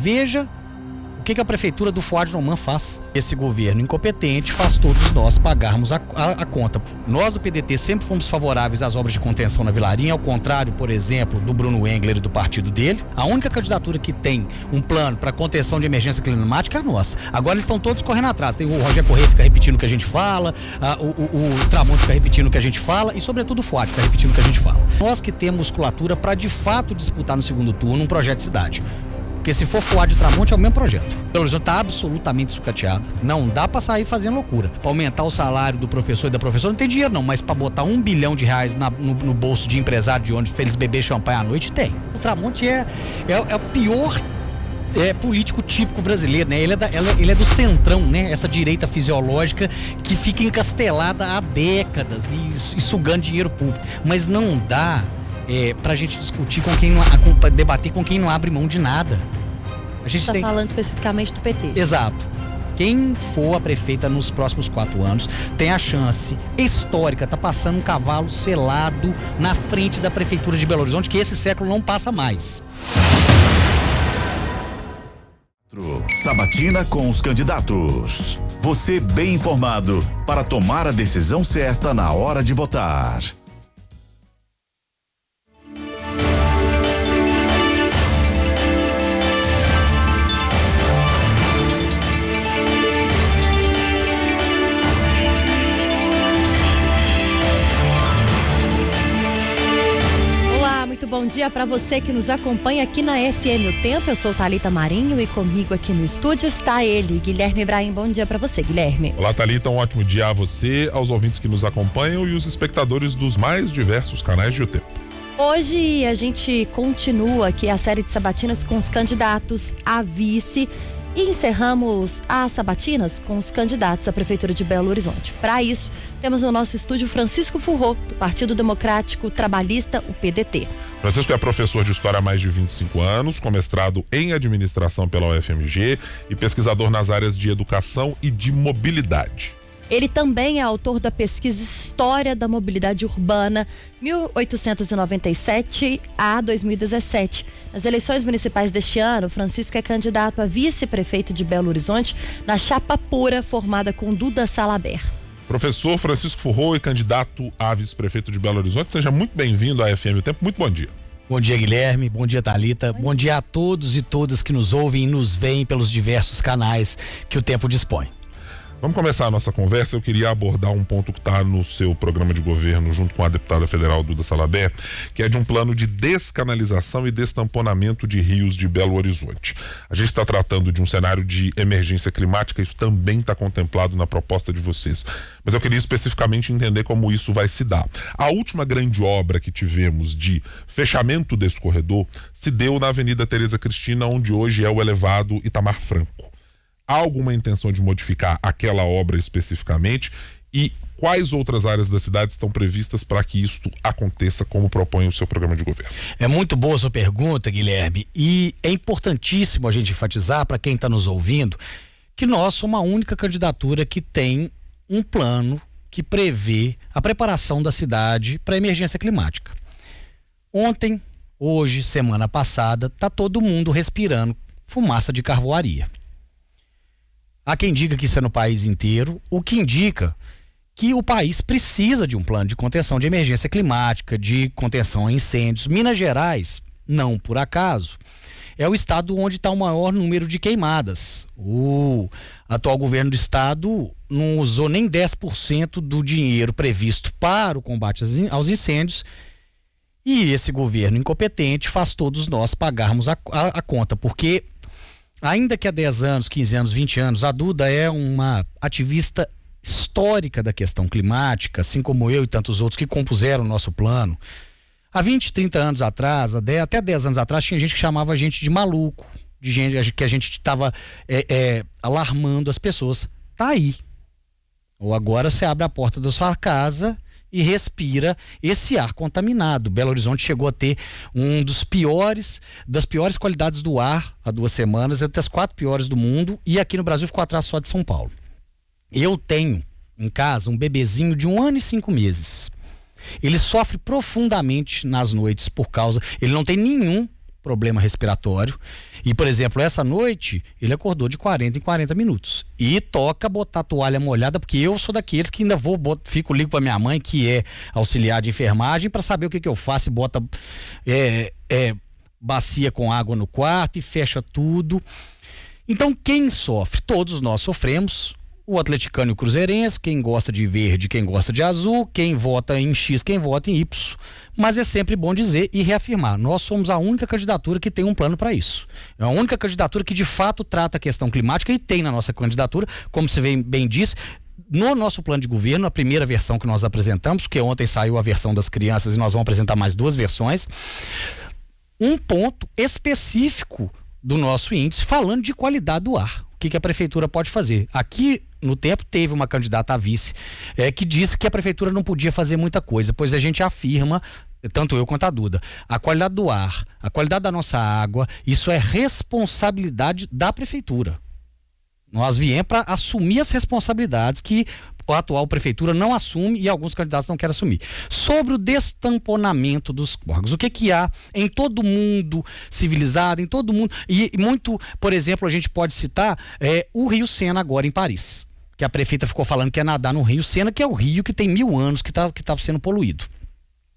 Veja o que a prefeitura do Fuad Noman faz. Esse governo incompetente faz todos nós pagarmos a conta. Nós do PDT sempre fomos favoráveis às obras de contenção na Vilarinha, ao contrário, por exemplo, do Bruno Engler e do partido dele. A única candidatura que tem um plano para contenção de emergência climática é a nossa. Agora eles estão todos correndo atrás. Tem o Rogério Corrêa fica repetindo o que a gente fala, o Tramonte fica repetindo o que a gente fala e, sobretudo, o Fuad fica repetindo o que a gente fala. Nós que temos musculatura para, de fato, disputar no segundo turno um projeto de cidade. Porque se for Fuad e Tramonte é o mesmo projeto. Belo Horizonte está absolutamente sucateado. Não dá para sair fazendo loucura. Para aumentar o salário do professor e da professora não tem dinheiro não, mas para botar R$1 bilhão no bolso de empresário de ônibus para eles beber champanhe à noite, tem. O Tramonte é o pior político típico brasileiro, né? Ele é do centrão, né? Essa direita fisiológica que fica encastelada há décadas e sugando dinheiro público. Mas não dá pra gente discutir pra debater com quem não abre mão de nada. A gente está falando especificamente do PT. Exato. Quem for a prefeita nos próximos 4 anos tem a chance histórica, tá passando um cavalo selado na frente da prefeitura de Belo Horizonte, que esse século não passa mais. Sabatina com os candidatos. Você bem informado para tomar a decisão certa na hora de votar. Bom dia para você que nos acompanha aqui na FM O Tempo. Eu sou Thalita Marinho e comigo aqui no estúdio está ele, Guilherme Ibrahim. Bom dia para você, Guilherme. Olá, Thalita, um ótimo dia a você, aos ouvintes que nos acompanham e os espectadores dos mais diversos canais de O Tempo. Hoje a gente continua aqui a série de sabatinas com os candidatos a vice e encerramos as sabatinas com os candidatos à Prefeitura de Belo Horizonte. Para isso, temos no nosso estúdio Francisco Furró, do Partido Democrático Trabalhista, o PDT. Francisco é professor de História há mais de 25 anos, com mestrado em Administração pela UFMG e pesquisador nas áreas de Educação e de Mobilidade. Ele também é autor da pesquisa História da Mobilidade Urbana, 1897 a 2017. Nas eleições municipais deste ano, Francisco é candidato a vice-prefeito de Belo Horizonte na chapa pura formada com Duda Salaber. Professor Francisco Furró e candidato a vice-prefeito de Belo Horizonte, seja muito bem-vindo à FM O Tempo. Muito bom dia. Bom dia, Guilherme. Bom dia, Thalita. Bom dia a todos e todas que nos ouvem e nos veem pelos diversos canais que o Tempo dispõe. Vamos começar a nossa conversa. Eu queria abordar um ponto que está no seu programa de governo, junto com a deputada federal Duda Salaber, que é de um plano de descanalização e destamponamento de rios de Belo Horizonte. A gente está tratando de um cenário de emergência climática, isso também está contemplado na proposta de vocês. Mas eu queria especificamente entender como isso vai se dar. A última grande obra que tivemos de fechamento desse corredor se deu na Avenida Tereza Cristina, onde hoje é o elevado Itamar Franco. Há alguma intenção de modificar aquela obra especificamente? E quais outras áreas da cidade estão previstas para que isto aconteça, como propõe o seu programa de governo? É muito boa a sua pergunta, Guilherme, e é importantíssimo a gente enfatizar para quem está nos ouvindo que nós somos a única candidatura que tem um plano que prevê a preparação da cidade para a emergência climática. Ontem, hoje, semana passada, está todo mundo respirando fumaça de carvoaria. Há quem diga que isso é no país inteiro, o que indica que o país precisa de um plano de contenção de emergência climática, de contenção a incêndios. Minas Gerais, não por acaso, é o estado onde está o maior número de queimadas. O atual governo do estado não usou nem 10% do dinheiro previsto para o combate aos incêndios, e esse governo incompetente faz todos nós pagarmos a conta, porque ainda que há 10 anos, 15 anos, 20 anos, a Duda é uma ativista histórica da questão climática, assim como eu e tantos outros que compuseram o nosso plano. Há 20, 30 anos atrás, até 10 anos atrás, tinha gente que chamava a gente de maluco, de gente que a gente estava alarmando as pessoas. Tá aí. Ou agora você abre a porta da sua casa e respira esse ar contaminado. Belo Horizonte chegou a ter das piores qualidades do ar há 2 semanas, entre as 4 piores do mundo, e aqui no Brasil ficou atrás só de São Paulo. Eu tenho em casa um bebezinho de 1 ano e 5 meses. Ele sofre profundamente nas noites ele não tem nenhum problema respiratório. E, por exemplo, essa noite, ele acordou de 40 em 40 minutos. E toca botar a toalha molhada, porque eu sou daqueles que ainda ligo pra minha mãe, que é auxiliar de enfermagem, para saber o que eu faço, e bota bacia com água no quarto e fecha tudo. Então, quem sofre? Todos nós sofremos. O atleticano e o cruzeirense, quem gosta de verde, quem gosta de azul, quem vota em X, quem vota em Y. Mas é sempre bom dizer e reafirmar, nós somos a única candidatura que tem um plano para isso. É a única candidatura que de fato trata a questão climática, e tem na nossa candidatura, como você bem disse, no nosso plano de governo, a primeira versão que nós apresentamos, porque ontem saiu a versão das crianças e nós vamos apresentar mais 2 versões, um ponto específico do nosso índice falando de qualidade do ar. O que a prefeitura pode fazer? Aqui no tempo teve uma candidata a vice que disse que a prefeitura não podia fazer muita coisa, pois a gente afirma, tanto eu quanto a Duda, a qualidade do ar, a qualidade da nossa água, isso é responsabilidade da prefeitura. Nós viemos para assumir as responsabilidades que a atual prefeitura não assume e alguns candidatos não querem assumir. Sobre o destamponamento dos córregos, o que há em todo mundo civilizado, em todo mundo, e muito, por exemplo, a gente pode citar o Rio Sena agora em Paris, que a prefeita ficou falando que ia nadar no Rio Sena, que é o rio que tem 1000 anos que está sendo poluído.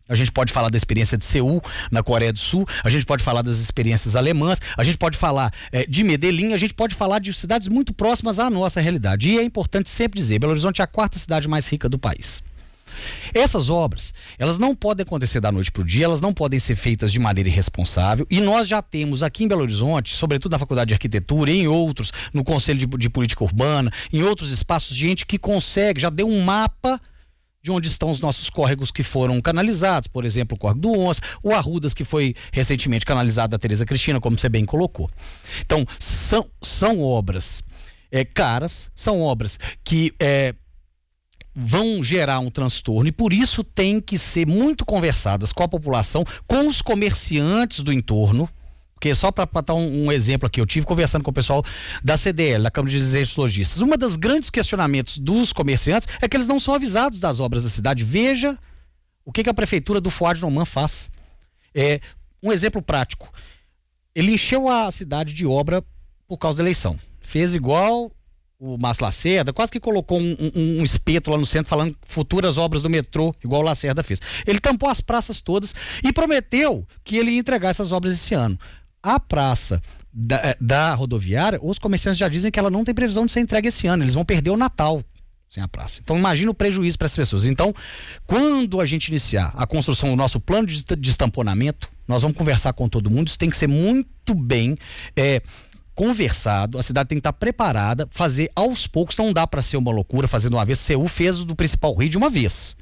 A gente pode falar da experiência de Seul, na Coreia do Sul, a gente pode falar das experiências alemãs, a gente pode falar de Medellín, a gente pode falar de cidades muito próximas à nossa realidade. E é importante sempre dizer, Belo Horizonte é a 4ª cidade mais rica do país. Essas obras, elas não podem acontecer da noite para o dia, elas não podem ser feitas de maneira irresponsável, e nós já temos aqui em Belo Horizonte, sobretudo na Faculdade de Arquitetura e em outros, no Conselho de Política Urbana, em outros espaços, gente que consegue, já deu um mapa de onde estão os nossos córregos que foram canalizados, por exemplo, o córrego do Onça, o Arrudas, que foi recentemente canalizado da Tereza Cristina, como você bem colocou. Então, são obras caras, são obras que vão gerar um transtorno, e por isso tem que ser muito conversadas com a população, com os comerciantes do entorno. Porque só para dar um exemplo aqui, eu tive conversando com o pessoal da CDL, da Câmara de Dirigentes Lojistas. Um dos grandes questionamentos dos comerciantes é que eles não são avisados das obras da cidade. Veja o que a prefeitura do Fuad Noman faz. Um exemplo prático. Ele encheu a cidade de obra por causa da eleição. Fez igual o Márcio Lacerda, quase que colocou um espeto lá no centro falando futuras obras do metrô, igual o Lacerda fez. Ele tampou as praças todas e prometeu que ele ia entregar essas obras esse ano. A praça da rodoviária, os comerciantes já dizem que ela não tem previsão de ser entregue esse ano. Eles vão perder o Natal sem a praça. Então imagina o prejuízo para essas pessoas. Então, quando a gente iniciar a construção do nosso plano de destamponamento, nós vamos conversar com todo mundo. Isso tem que ser muito bem conversado, a cidade tem que estar preparada, fazer aos poucos, não dá para ser uma loucura fazendo uma vez. Seul fez do principal rio de uma vez.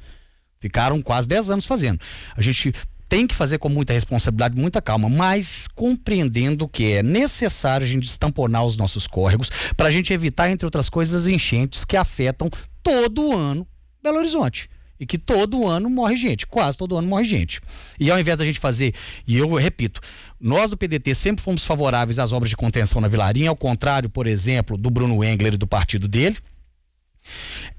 Ficaram quase 10 anos fazendo. A gente tem que fazer com muita responsabilidade, muita calma, mas compreendendo que é necessário a gente destamponar os nossos córregos para a gente evitar, entre outras coisas, enchentes que afetam todo ano Belo Horizonte. E que todo ano morre gente, quase todo ano morre gente. E ao invés da gente fazer, e eu repito, nós do PDT sempre fomos favoráveis às obras de contenção na Vilarinha, ao contrário, por exemplo, do Bruno Engler e do partido dele.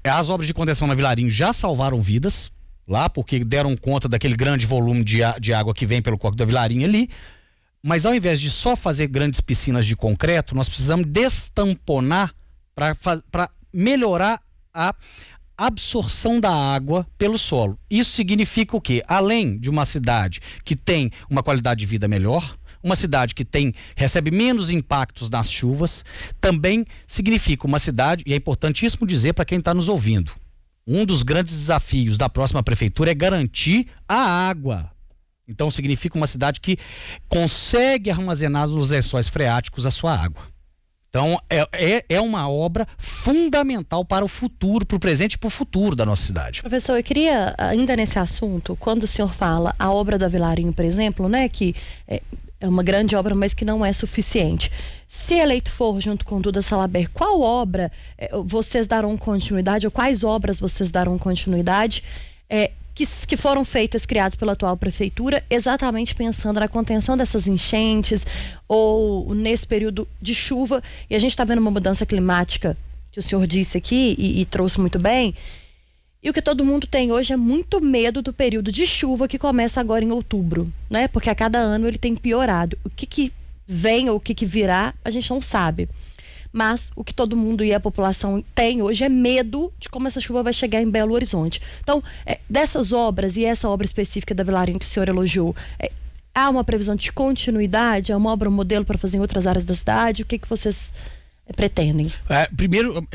As obras de contenção na Vilarinha já salvaram vidas lá, porque deram conta daquele grande volume de água que vem pelo Córrego da Vilarinha ali. Mas ao invés de só fazer grandes piscinas de concreto, nós precisamos destamponar para melhorar a absorção da água pelo solo. Isso significa o quê? Além de uma cidade que tem uma qualidade de vida melhor, uma cidade que recebe menos impactos nas chuvas, também significa uma cidade, e é importantíssimo dizer para quem está nos ouvindo, um dos grandes desafios da próxima prefeitura é garantir a água. Então significa uma cidade que consegue armazenar nos lençóis freáticos a sua água. Então é uma obra fundamental para o futuro, para o presente e para o futuro da nossa cidade. Professor, eu queria, ainda nesse assunto, quando o senhor fala a obra da Vilarinho, por exemplo, né, que é uma grande obra, mas que não é suficiente. Se eleito for junto com Duda Salabert, qual obra vocês darão continuidade, ou quais obras vocês darão continuidade que foram feitas, criadas pela atual prefeitura, exatamente pensando na contenção dessas enchentes ou nesse período de chuva? E a gente está vendo uma mudança climática que o senhor disse aqui e trouxe muito bem. E o que todo mundo tem hoje é muito medo do período de chuva que começa agora em outubro, né? Porque a cada ano ele tem piorado. O que vem ou o que virá, a gente não sabe. Mas o que todo mundo e a população tem hoje é medo de como essa chuva vai chegar em Belo Horizonte. Então, dessas obras, e essa obra específica da Vilarinho que o senhor elogiou, há uma previsão de continuidade? É uma obra modelo para fazer em outras áreas da cidade? O que vocês pretendem? Primeiro,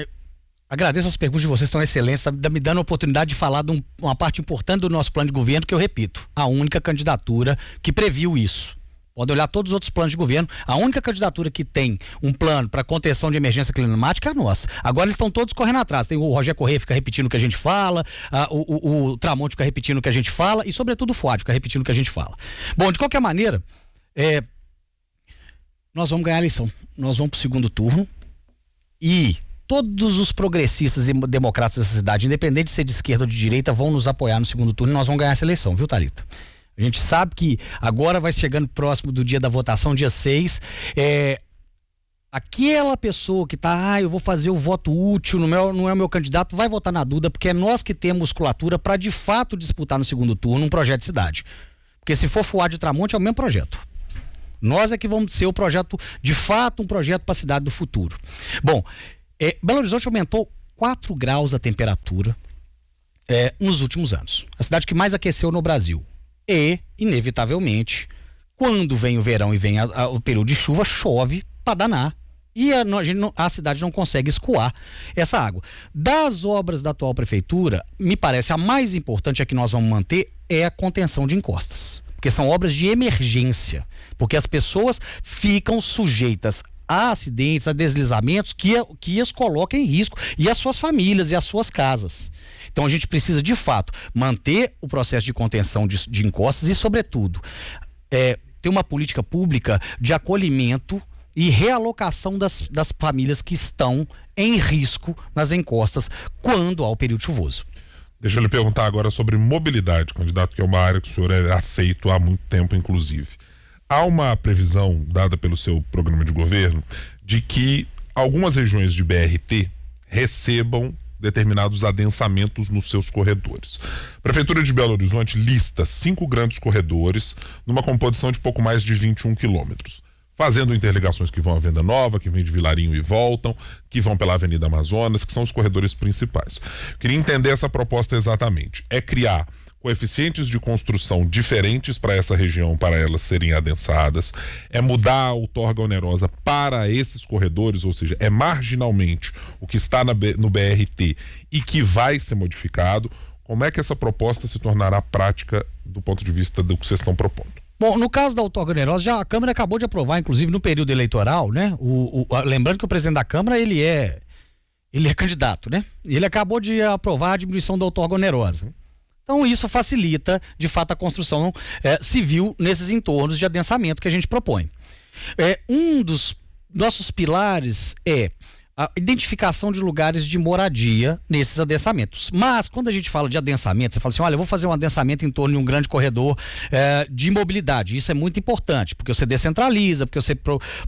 agradeço as perguntas de vocês, estão excelentes, está me dando a oportunidade de falar de uma parte importante do nosso plano de governo, que eu repito, a única candidatura que previu isso. Pode olhar todos os outros planos de governo, a única candidatura que tem um plano para contenção de emergência climática é a nossa. Agora eles estão todos correndo atrás, tem o Rogério Corrêa fica repetindo o que a gente fala, o Tramonte fica repetindo o que a gente fala e sobretudo o Fuad fica repetindo o que a gente fala. Bom, de qualquer maneira, nós vamos ganhar a eleição, nós vamos para o segundo turno e todos os progressistas e democratas dessa cidade, independente de ser de esquerda ou de direita, vão nos apoiar no segundo turno e nós vamos ganhar essa eleição, viu, Thalita? A gente sabe que agora vai chegando próximo do dia da votação, dia 6, aquela pessoa que tá, eu vou fazer o voto útil, não é o meu candidato, vai votar na Duda, porque é nós que temos musculatura para de fato disputar no segundo turno um projeto de cidade. Porque se for Fuad e Tramonte é o mesmo projeto. Nós é que vamos ser o projeto, de fato, um projeto para a cidade do futuro. Bom, Belo Horizonte aumentou 4 graus a temperatura nos últimos anos. A cidade que mais aqueceu no Brasil. E, inevitavelmente, quando vem o verão e vem o período de chuva, chove para danar. E a cidade não consegue escoar essa água. Das obras da atual prefeitura, me parece a mais importante, a que nós vamos manter, é a contenção de encostas. Porque são obras de emergência. Porque as pessoas ficam sujeitas a acidentes, a deslizamentos que as colocam em risco, e as suas famílias e as suas casas. Então a gente precisa de fato manter o processo de contenção de encostas e, sobretudo, ter uma política pública de acolhimento e realocação das famílias que estão em risco nas encostas quando há o período chuvoso. Deixa eu lhe perguntar agora sobre mobilidade, candidato, que é uma área que o senhor é afeito há muito tempo, inclusive. Há uma previsão dada pelo seu programa de governo de que algumas regiões de BRT recebam determinados adensamentos nos seus corredores. A Prefeitura de Belo Horizonte lista 5 grandes corredores numa composição de pouco mais de 21 quilômetros, fazendo interligações que vão à Venda Nova, que vêm de Vilarinho e voltam, que vão pela Avenida Amazonas, que são os corredores principais. Eu queria entender essa proposta exatamente. É criar coeficientes de construção diferentes para essa região, para elas serem adensadas, é mudar a outorga onerosa para esses corredores, ou seja, é marginalmente o que está no BRT e que vai ser modificado. Como é que essa proposta se tornará prática do ponto de vista do que vocês estão propondo? Bom, no caso da outorga onerosa, a Câmara acabou de aprovar, inclusive no período eleitoral, né? Lembrando que o presidente da Câmara, ele é candidato, né? Ele acabou de aprovar a diminuição da outorga onerosa. Então isso facilita, de fato, a construção civil nesses entornos de adensamento que a gente propõe. Um dos nossos pilares é a identificação de lugares de moradia nesses adensamentos. Mas quando a gente fala de adensamento, você fala assim, olha, eu vou fazer um adensamento em torno de um grande corredor de mobilidade. Isso é muito importante, porque você descentraliza, porque você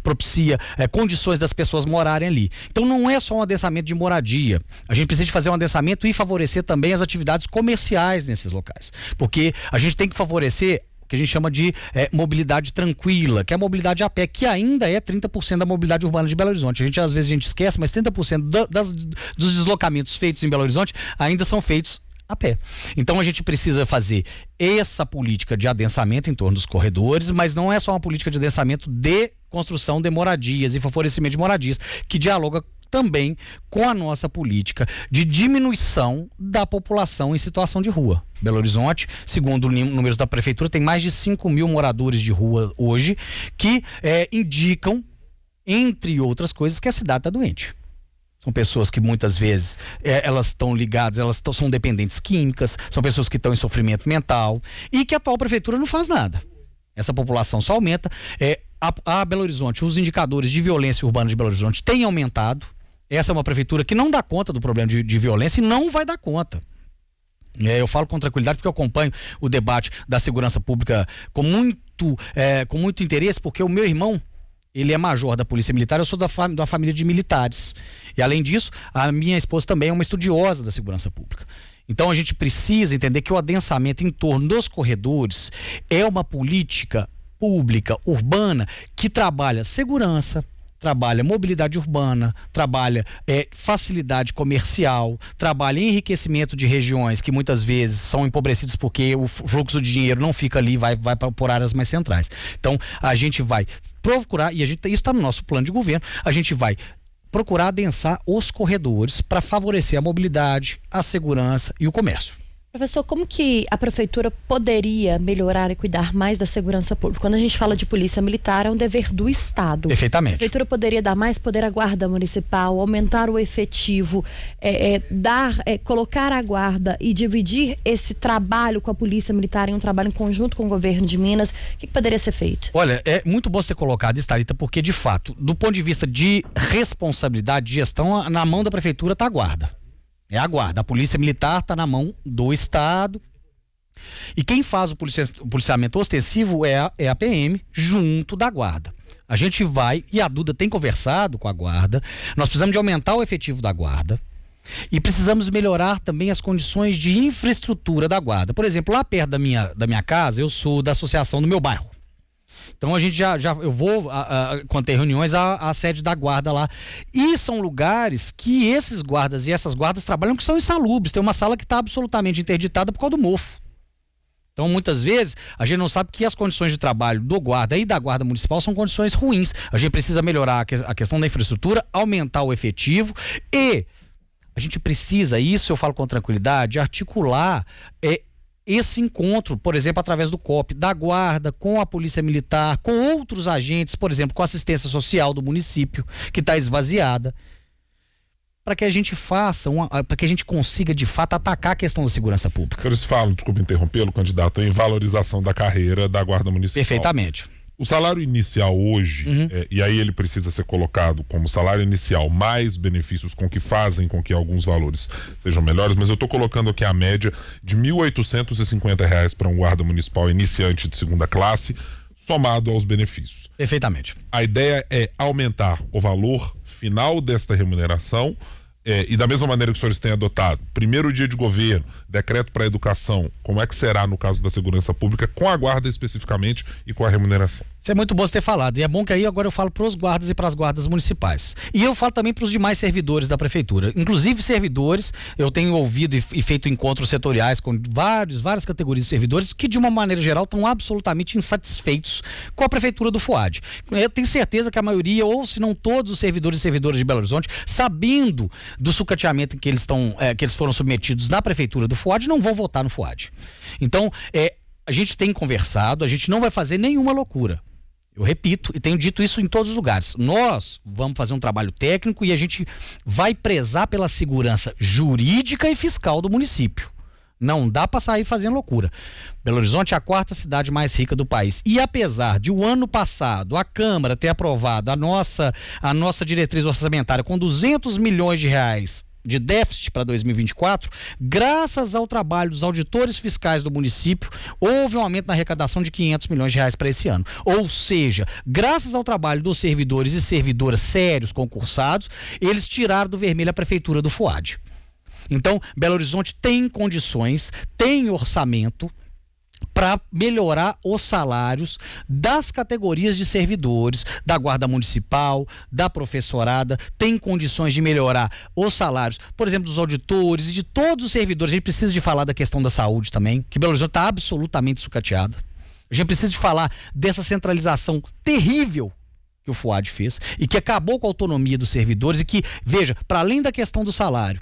propicia condições das pessoas morarem ali. Então não é só um adensamento de moradia. A gente precisa de fazer um adensamento e favorecer também as atividades comerciais nesses locais. Porque a gente tem que favorecer que a gente chama de mobilidade tranquila, que é a mobilidade a pé, que ainda é 30% da mobilidade urbana de Belo Horizonte. Às vezes a gente esquece, mas 30% dos deslocamentos feitos em Belo Horizonte ainda são feitos a pé. Então a gente precisa fazer essa política de adensamento em torno dos corredores, mas não é só uma política de adensamento de construção de moradias e favorecimento de moradias, que dialoga também com a nossa política de diminuição da população em situação de rua. Belo Horizonte, segundo números da prefeitura, tem mais de 5 mil moradores de rua hoje que indicam, entre outras coisas, que a cidade está doente. São pessoas que muitas vezes elas estão ligadas, são dependentes químicas, são pessoas que estão em sofrimento mental e que a atual prefeitura não faz nada. Essa população só aumenta. A Belo Horizonte, os indicadores de violência urbana de Belo Horizonte têm aumentado. Essa é uma prefeitura que não dá conta do problema de violência e não vai dar conta. Eu falo com tranquilidade porque eu acompanho o debate da segurança pública com muito interesse, porque o meu irmão, ele é major da Polícia Militar, eu sou da família de militares. E além disso, a minha esposa também é uma estudiosa da segurança pública. Então a gente precisa entender que o adensamento em torno dos corredores é uma política pública, urbana, que trabalha segurança, trabalha mobilidade urbana, trabalha facilidade comercial, trabalha enriquecimento de regiões que muitas vezes são empobrecidas porque o fluxo de dinheiro não fica ali, vai por áreas mais centrais. Então a gente vai procurar, e isso está no nosso plano de governo, a gente vai procurar adensar os corredores para favorecer a mobilidade, a segurança e o comércio. Professor, como que a prefeitura poderia melhorar e cuidar mais da segurança pública? Quando a gente fala de polícia militar, é um dever do Estado. Perfeitamente. A prefeitura poderia dar mais poder à guarda municipal, aumentar o efetivo, colocar a guarda e dividir esse trabalho com a polícia militar em um trabalho em conjunto com o governo de Minas. O que poderia ser feito? Olha, é muito bom você ter colocado isso, Thalita, porque de fato, do ponto de vista de responsabilidade de gestão, na mão da prefeitura está a guarda. É a guarda. A polícia militar está na mão do Estado. E quem faz o policiamento ostensivo é a PM, junto da guarda. A gente vai, e a Duda tem conversado com a guarda, nós precisamos de aumentar o efetivo da guarda e precisamos melhorar também as condições de infraestrutura da guarda. Por exemplo, lá perto da minha casa, eu sou da associação do meu bairro. Então a gente eu vou, quando tem reuniões, à sede da guarda lá. E são lugares que esses guardas e essas guardas trabalham que são insalubres. Tem uma sala que está absolutamente interditada por causa do mofo. Então muitas vezes a gente não sabe que as condições de trabalho do guarda e da guarda municipal são condições ruins. A gente precisa melhorar a questão da infraestrutura, aumentar o efetivo e a gente precisa, isso eu falo com tranquilidade, articular esse encontro, por exemplo, através do COP, da guarda, com a polícia militar, com outros agentes, por exemplo, com a assistência social do município, que está esvaziada, para que a gente para que a gente consiga, de fato, atacar a questão da segurança pública. Eles falam, desculpa interrompê-lo, candidato, em valorização da carreira da guarda municipal. Perfeitamente. O salário inicial hoje, e aí ele precisa ser colocado como salário inicial mais benefícios com que fazem com que alguns valores sejam melhores, mas eu estou colocando aqui a média de R$ 1.850 para um guarda municipal iniciante de segunda classe, somado aos benefícios. Perfeitamente. A ideia é aumentar o valor final desta remuneração e da mesma maneira que os senhores têm adotado, primeiro dia de governo, decreto para a educação, como é que será no caso da segurança pública, com a guarda especificamente e com a remuneração? Isso é muito bom você ter falado, e é bom que aí agora eu falo para os guardas e para as guardas municipais. E eu falo também para os demais servidores da prefeitura, inclusive servidores, eu tenho ouvido e feito encontros setoriais com várias categorias de servidores que de uma maneira geral estão absolutamente insatisfeitos com a prefeitura do FUAD. Eu tenho certeza que a maioria, ou se não todos os servidores e servidoras de Belo Horizonte, sabendo do sucateamento que eles foram submetidos na prefeitura do FUAD, não vão votar no FUAD. Então, a gente tem conversado, a gente não vai fazer nenhuma loucura. Eu repito e tenho dito isso em todos os lugares. Nós vamos fazer um trabalho técnico e a gente vai prezar pela segurança jurídica e fiscal do município. Não dá para sair fazendo loucura. Belo Horizonte é a 4ª cidade mais rica do país. E apesar de o ano passado a Câmara ter aprovado a nossa diretriz orçamentária com 200 milhões de reais de déficit para 2024, graças ao trabalho dos auditores fiscais do município, houve um aumento na arrecadação de 500 milhões de reais para esse ano. Ou seja, graças ao trabalho dos servidores e servidoras sérios, concursados, eles tiraram do vermelho a prefeitura do FUAD. Então, Belo Horizonte tem condições, tem orçamento para melhorar os salários das categorias de servidores, da guarda municipal, da professorada, tem condições de melhorar os salários, por exemplo, dos auditores e de todos os servidores. A gente precisa de falar da questão da saúde também, que Belo Horizonte está absolutamente sucateada. A gente precisa de falar dessa centralização terrível que o FUAD fez e que acabou com a autonomia dos servidores e que, veja, para além da questão do salário,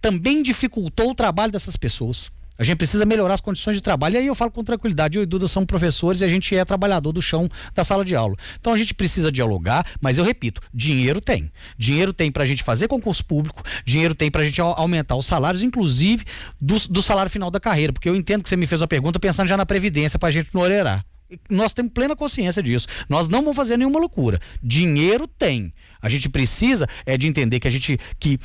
também dificultou o trabalho dessas pessoas. A gente precisa melhorar as condições de trabalho. E aí eu falo com tranquilidade, eu e Duda somos professores e a gente é trabalhador do chão da sala de aula. Então a gente precisa dialogar, mas eu repito, dinheiro tem. Dinheiro tem pra gente fazer concurso público, dinheiro tem pra gente aumentar os salários, inclusive do salário final da carreira, porque eu entendo que você me fez uma pergunta pensando já na previdência pra gente não onerar. Nós temos plena consciência disso. Nós não vamos fazer nenhuma loucura. Dinheiro tem. A gente precisa de entender que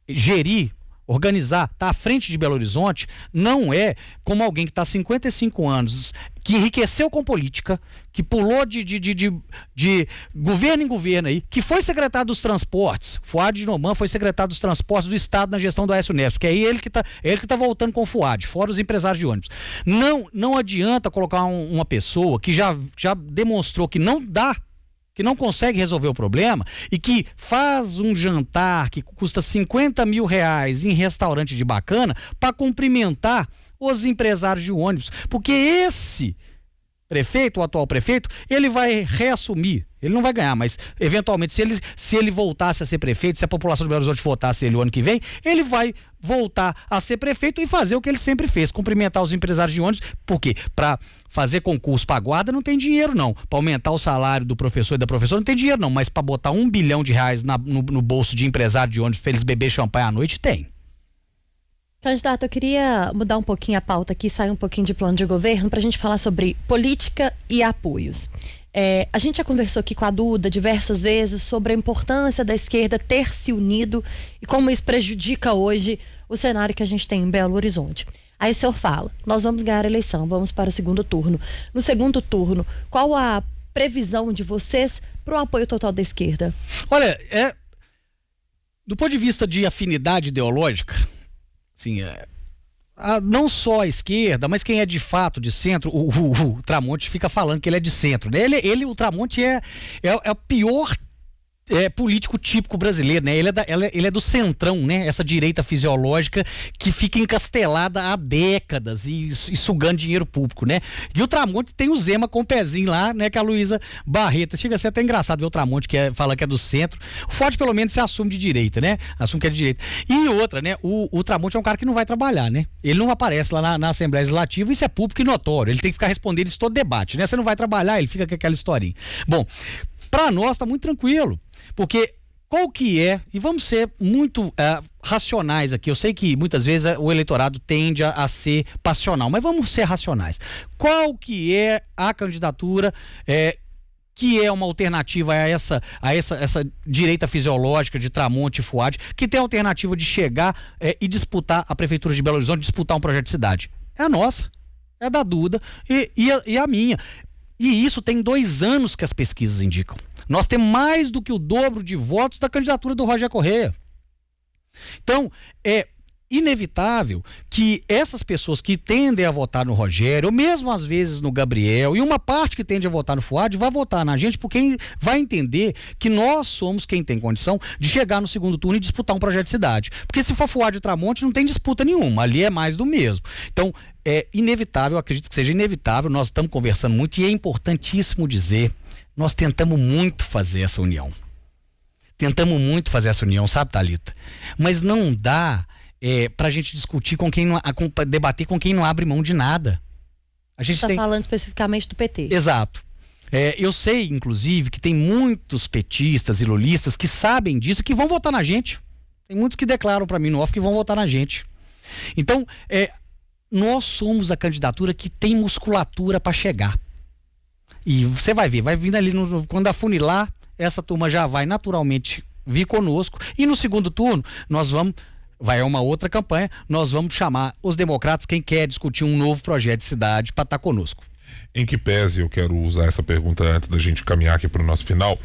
gerir organizar, tá à frente de Belo Horizonte, não é como alguém que está há 55 anos, que enriqueceu com política, que pulou de governo em governo aí, que foi secretário dos transportes. Fuad Dinoman foi secretário dos transportes do Estado na gestão do Aécio Neves, que é ele que tá voltando com o Fuad, fora os empresários de ônibus. Não adianta colocar uma pessoa que já demonstrou que não dá, que não consegue resolver o problema e que faz um jantar que custa R$50 mil em restaurante de bacana para cumprimentar os empresários de ônibus. Porque esse prefeito, o atual prefeito, ele vai reassumir. Ele não vai ganhar, mas eventualmente se ele voltasse a ser prefeito, se a população de Belo Horizonte votasse ele o ano que vem, ele vai voltar a ser prefeito e fazer o que ele sempre fez, cumprimentar os empresários de ônibus. Por quê? Para fazer concurso para guarda não tem dinheiro não, para aumentar o salário do professor e da professora não tem dinheiro não, mas para botar R$1 bilhão no bolso de empresário de ônibus para eles beber champanhe à noite, tem. Candidato, eu queria mudar um pouquinho a pauta aqui, sair um pouquinho de plano de governo para a gente falar sobre política e apoios. A gente já conversou aqui com a Duda diversas vezes sobre a importância da esquerda ter se unido e como isso prejudica hoje o cenário que a gente tem em Belo Horizonte. Aí o senhor fala, nós vamos ganhar a eleição, vamos para o segundo turno. No segundo turno, qual a previsão de vocês para o apoio total da esquerda? Olha, do ponto de vista de afinidade ideológica, assim, não só a esquerda, mas quem é de fato de centro, o Tramonte fica falando que ele é de centro, né? O Tramonte é o pior político típico brasileiro, né? Ele é do centrão, né? Essa direita fisiológica que fica encastelada há décadas e sugando dinheiro público, né? E o Tramonte tem o Zema com o pezinho lá, né? Que é a Luísa Barreto. Chega a ser até engraçado ver o Tramonte fala que é do centro. O Forte pelo menos se assume de direita, né? Assume que é de direita. E outra, né? O Tramonte é um cara que não vai trabalhar, né? Ele não aparece lá na Assembleia Legislativa, isso é público e notório. Ele tem que ficar respondendo isso todo debate, né? Você não vai trabalhar, ele fica com aquela historinha. Bom, pra nós tá muito tranquilo. Porque qual que é, e vamos ser muito racionais aqui, eu sei que muitas vezes o eleitorado tende a ser passional, mas vamos ser racionais. Qual que é a candidatura que é uma alternativa a essa direita fisiológica de Tramonte e Fuad, que tem a alternativa de chegar e disputar a Prefeitura de Belo Horizonte, disputar um projeto de cidade? É a nossa, é da Duda e a minha. E isso tem 2 anos que as pesquisas indicam. Nós temos mais do que o dobro de votos da candidatura do Roger Correia. Então, é inevitável que essas pessoas que tendem a votar no Rogério, ou mesmo às vezes no Gabriel, e uma parte que tende a votar no Fuad, vai votar na gente porque vai entender que nós somos quem tem condição de chegar no segundo turno e disputar um projeto de cidade. Porque se for Fuad e Tramonte, não tem disputa nenhuma, ali é mais do mesmo. Então, é inevitável, acredito que seja inevitável, nós estamos conversando muito e é importantíssimo dizer, nós tentamos muito fazer essa união. Sabe, Thalita? Mas não dá pra gente discutir debater com quem não abre mão de nada. A gente está falando especificamente do PT. Exato. Eu sei, inclusive, que tem muitos petistas e lulistas que sabem disso e que vão votar na gente. Tem muitos que declaram pra mim no off que vão votar na gente. Então, nós somos a candidatura que tem musculatura pra chegar. E você vai ver, vai vindo ali, quando afunilar, essa turma já vai naturalmente vir conosco. E no segundo turno, vai uma outra campanha, nós vamos chamar os democratas, quem quer discutir um novo projeto de cidade, para estar conosco. Em que pese, eu quero usar essa pergunta antes da gente caminhar aqui para o nosso final,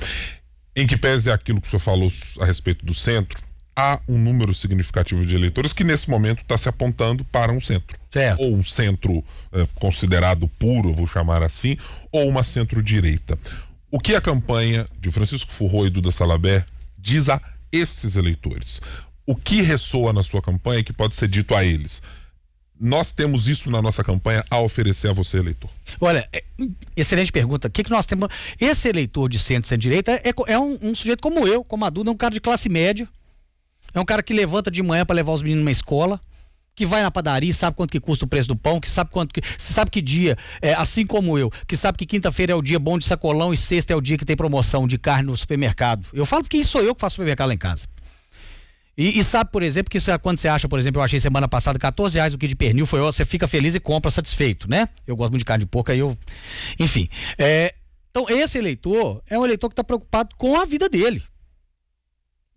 em que pese aquilo que o senhor falou a respeito do centro, há um número significativo de eleitores que nesse momento está se apontando para um centro. Certo. Ou um centro considerado puro, vou chamar assim, ou uma centro-direita. O que a campanha de Francisco Furró e Duda Salabert diz a esses eleitores? O que ressoa na sua campanha que pode ser dito a eles? Nós temos isso na nossa campanha a oferecer a você, eleitor. Olha, excelente pergunta. O que nós temos? Esse eleitor de centro-direita é um sujeito como eu, como a Duda, é um cara de classe média. É um cara que levanta de manhã para levar os meninos na escola, que vai na padaria, sabe quanto que custa o preço do pão, que sabe que dia, assim como eu, que sabe que quinta-feira é o dia bom de sacolão e sexta é o dia que tem promoção de carne no supermercado. Eu falo porque sou eu que faço supermercado lá em casa. E sabe, por exemplo, que quando você acha, por exemplo, eu achei semana passada R$14 o quilo de pernil, você fica feliz e compra satisfeito, né? Eu gosto muito de carne de porco, enfim. Então, esse eleitor é um eleitor que está preocupado com a vida dele.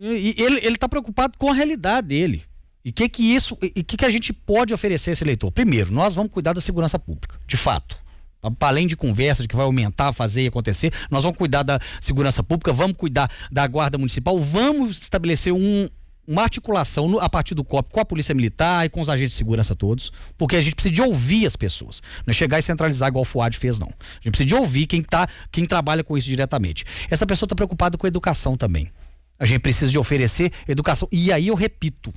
E ele está preocupado com a realidade dele. E o que a gente pode oferecer a esse eleitor? Primeiro, nós vamos cuidar da segurança pública, de fato. Para além de conversa de que vai aumentar, fazer e acontecer, nós vamos cuidar da segurança pública, vamos cuidar da guarda municipal, vamos estabelecer uma articulação a partir do COP com a Polícia Militar e com os agentes de segurança todos, porque a gente precisa de ouvir as pessoas, não é chegar e centralizar igual o Fuad fez, não. A gente precisa de ouvir quem trabalha com isso diretamente. Essa pessoa está preocupada com a educação também. A gente precisa de oferecer educação. E aí eu repito,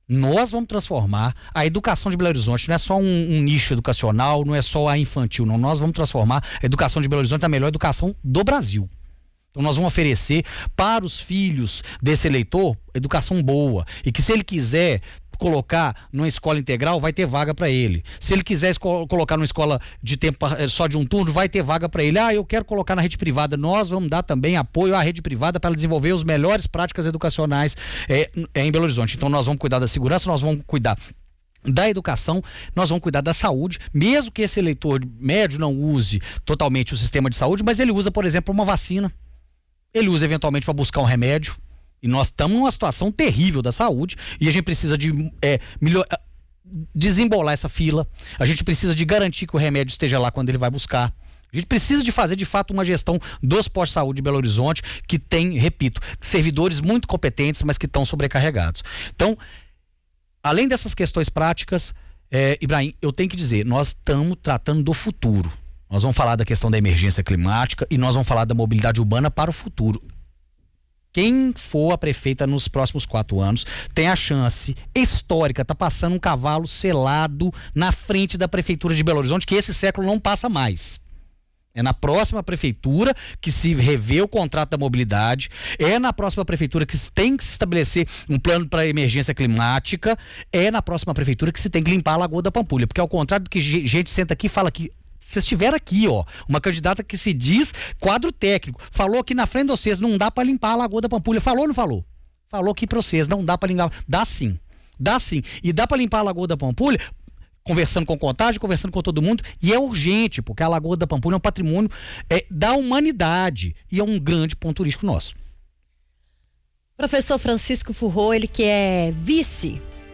nós vamos transformar a educação de Belo Horizonte, não é só um nicho educacional, não é só a infantil, não. Nós vamos transformar a educação de Belo Horizonte na melhor educação do Brasil. Então nós vamos oferecer para os filhos desse eleitor educação boa. E que se ele quiser colocar numa escola integral, vai ter vaga para ele. Se ele quiser colocar numa escola de tempo só de um turno, vai ter vaga para ele. Eu quero colocar na rede privada. Nós vamos dar também apoio à rede privada para desenvolver as melhores práticas educacionais em Belo Horizonte. Então nós vamos cuidar da segurança, nós vamos cuidar da educação, nós vamos cuidar da saúde, mesmo que esse eleitor médio não use totalmente o sistema de saúde, mas ele usa, por exemplo, uma vacina. Ele usa eventualmente para buscar um remédio. E nós estamos numa situação terrível da saúde e a gente precisa de desembolar essa fila. A gente precisa de garantir que o remédio esteja lá quando ele vai buscar. A gente precisa de fazer de fato uma gestão dos postos de saúde de Belo Horizonte que tem, repito, servidores muito competentes, mas que estão sobrecarregados. Então, além dessas questões práticas, Ibrahim, eu tenho que dizer, nós estamos tratando do futuro. Nós vamos falar da questão da emergência climática e nós vamos falar da mobilidade urbana para o futuro. Quem for a prefeita nos próximos 4 anos tem a chance histórica, tá passando um cavalo selado na frente da prefeitura de Belo Horizonte, que esse século não passa mais. É na próxima prefeitura que se revê o contrato da mobilidade, é na próxima prefeitura que tem que se estabelecer um plano para emergência climática, é na próxima prefeitura que se tem que limpar a Lagoa da Pampulha, porque ao contrário do que gente senta aqui e fala que vocês tiveram aqui, uma candidata que se diz quadro técnico, falou que na frente de vocês não dá para limpar a Lagoa da Pampulha, falou ou não falou? Falou que para vocês não dá para limpar, dá sim, e dá para limpar a Lagoa da Pampulha, conversando com Contagem, conversando com todo mundo, e é urgente, porque a Lagoa da Pampulha é um patrimônio da humanidade e é um grande ponto turístico nosso. Professor Francisco Furró, ele que é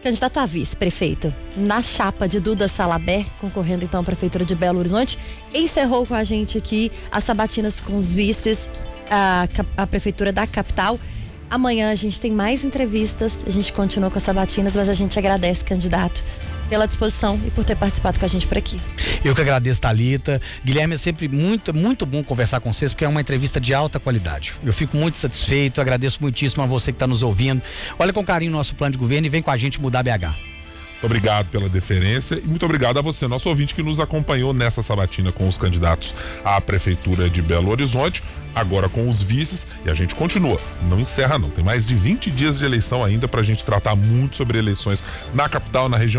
candidato a vice-prefeito na chapa de Duda Salabert, concorrendo então à Prefeitura de Belo Horizonte, encerrou com a gente aqui as sabatinas com os vices, a Prefeitura da capital. Amanhã a gente tem mais entrevistas, a gente continua com as sabatinas, mas a gente agradece, candidato, pela disposição e por ter participado com a gente por aqui. Eu que agradeço, Thalita. Guilherme, é sempre muito bom conversar com vocês, porque é uma entrevista de alta qualidade. Eu fico muito satisfeito, agradeço muitíssimo a você que está nos ouvindo. Olha com carinho o nosso plano de governo e vem com a gente mudar BH. Muito obrigado pela deferência e muito obrigado a você, nosso ouvinte, que nos acompanhou nessa sabatina com os candidatos à Prefeitura de Belo Horizonte, agora com os vices, e a gente continua, não encerra não, tem mais de 20 dias de eleição ainda pra gente tratar muito sobre eleições na capital, na região